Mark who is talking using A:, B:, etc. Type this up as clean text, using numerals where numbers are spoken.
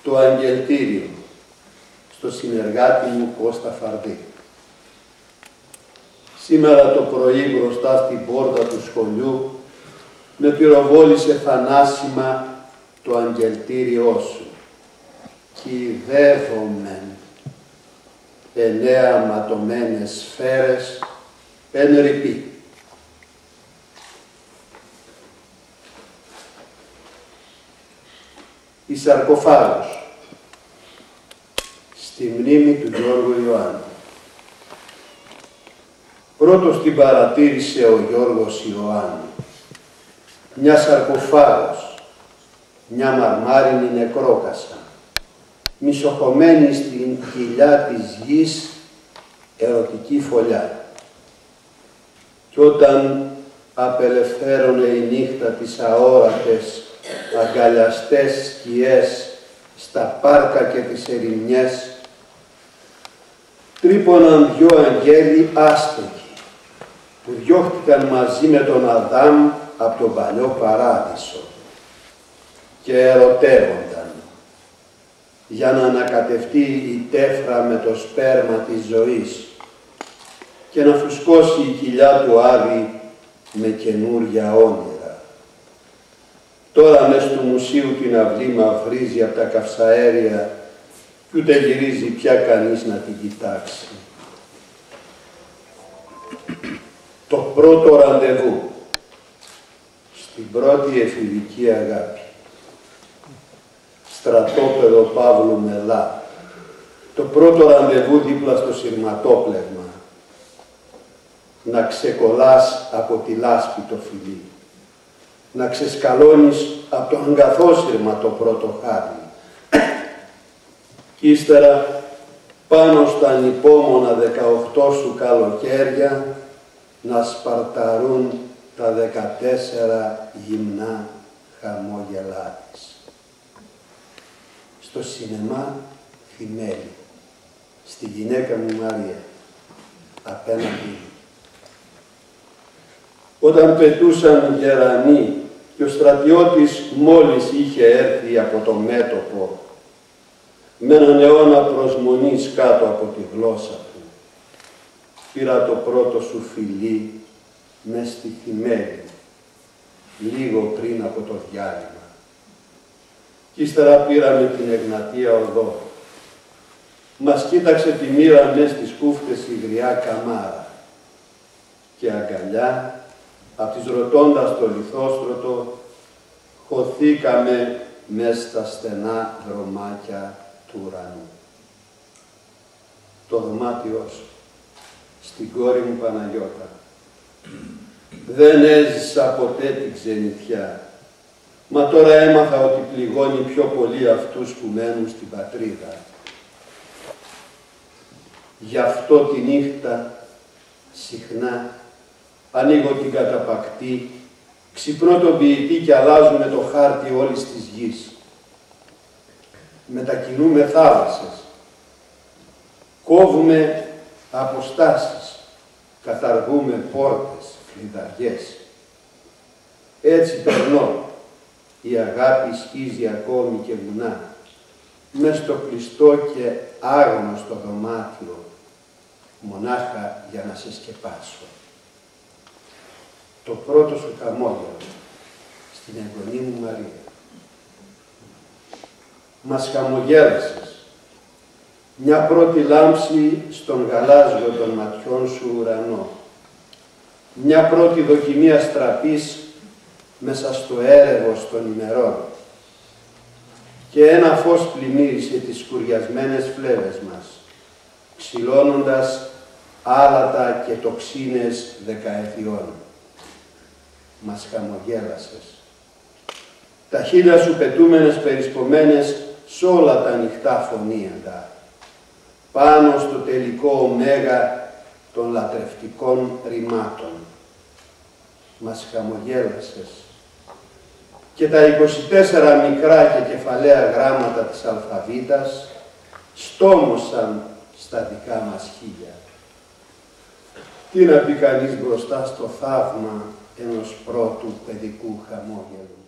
A: το αγγελτήριο στο συνεργάτη μου Κώστα Φαρδί. Σήμερα το πρωί μπροστά στην πόρτα του σχολείου με πυροβόλησε θανάσιμα το αγγελτήριό σου. Κυδεύομεν 9 ματωμένες σφαίρες εν ρηπή. Η σαρκοφάγος στη μνήμη του Γιώργου Ιωάννου. Πρώτος την παρατήρησε ο Γιώργος Ιωάννου. Μια σαρκοφάγος, μια μαρμάρινη νεκρόκασα, μισοχωμένη στην κοιλιά της γης ερωτική φωλιά. Κι όταν απελευθέρωνε η νύχτα τις αόρατες, αγκαλιαστές σκιές στα πάρκα και τις ερημιές, τρύπωναν δυο αγγέλοι άστεγοι που διώχτηκαν μαζί με τον Αδάμ από τον παλιό παράδεισο και ερωτεύονταν για να ανακατευτεί η τέφρα με το σπέρμα της ζωής και να φουσκώσει η κοιλιά του Άδη με καινούρια όνειρα. Τώρα μες του μουσείου την αυλή μαυρίζει από τα καυσαέρια κι ούτε γυρίζει πια κανείς να την κοιτάξει. Το πρώτο ραντεβού στην πρώτη εφηβική αγάπη. Στρατόπεδο Παύλου Μελά. Το πρώτο ραντεβού δίπλα στο σειρματόπλευμα. Να ξεκολλάς από τη λάσπη το φιλί. Να ξεσκαλώνεις από το αγκαθόσυρμα το πρώτο χάδι. Κι ύστερα πάνω στα ανυπόμονα 18 σου καλοκαίρια να σπαρταρούν τα 14 γυμνά χαμόγελά της. Στο σινεμά Θυμέλη, στη γυναίκα μου Μαρία, απέναντι. Όταν πετούσαν γερανοί και ο στρατιώτης μόλις είχε έρθει από το μέτωπο με έναν αιώνα προσμονής κάτω από τη γλώσσα του, πήρα το πρώτο σου φιλί μες στη Θυμέλη, λίγο πριν από το διάλειμμα. Κι ύστερα πήραμε την Εγνατία οδό. Μας κοίταξε τη μοίρα μες στις κούφτες η γριά καμάρα και αγκαλιά, απ' της ρωτώντας το λιθόστρωτο, χωθήκαμε μες στα στενά δρομάκια του ουρανού. Το δωμάτιό σου, στην κόρη μου Παναγιώτα. Δεν έζησα ποτέ την ξενιτιά, μα τώρα έμαθα ότι πληγώνει πιο πολύ αυτούς που μένουν στην πατρίδα. Γι' αυτό τη νύχτα συχνά ανοίγω την καταπακτή, ξυπνώ τον ποιητή και αλλάζουμε το χάρτη όλης της γης. Μετακινούμε θάλασσες, κόβουμε αποστάσεις, καταργούμε πόρτες, φλιδαριές. Έτσι περνώ, η αγάπη σκίζει ακόμη και βουνά, μες στο κλειστό και άγνωστο δωμάτιο, μονάχα για να σε σκεπάσω. Το πρώτο σου χαμόγελο στην εγγονή μου Μαρία. Μας χαμογέλασες. Μια πρώτη λάμψη στον γαλάζιο των ματιών σου ουρανό. Μια πρώτη δοκιμή αστραπής μέσα στο έρευος των ημερών. Και ένα φως πλημμύρισε τις σκουριασμένες φλέβες μας, ξυλώνοντας άλατα και τοξίνες δεκαετιών. Μας χαμογέλασες. Τα χείλια σου πετούμενες περισπωμένες σ' όλα τα ανοιχτά φωνήεντα, πάνω στο τελικό ωμέγα των λατρευτικών ρημάτων. Μας χαμογέλασες. Και τα 24 μικρά και κεφαλαία γράμματα της αλφαβήτας στόμωσαν στα δικά μας χείλια. Τι να πει κανείς μπροστά στο θαύμα ενός πρώτου παιδικού χαμόγελου.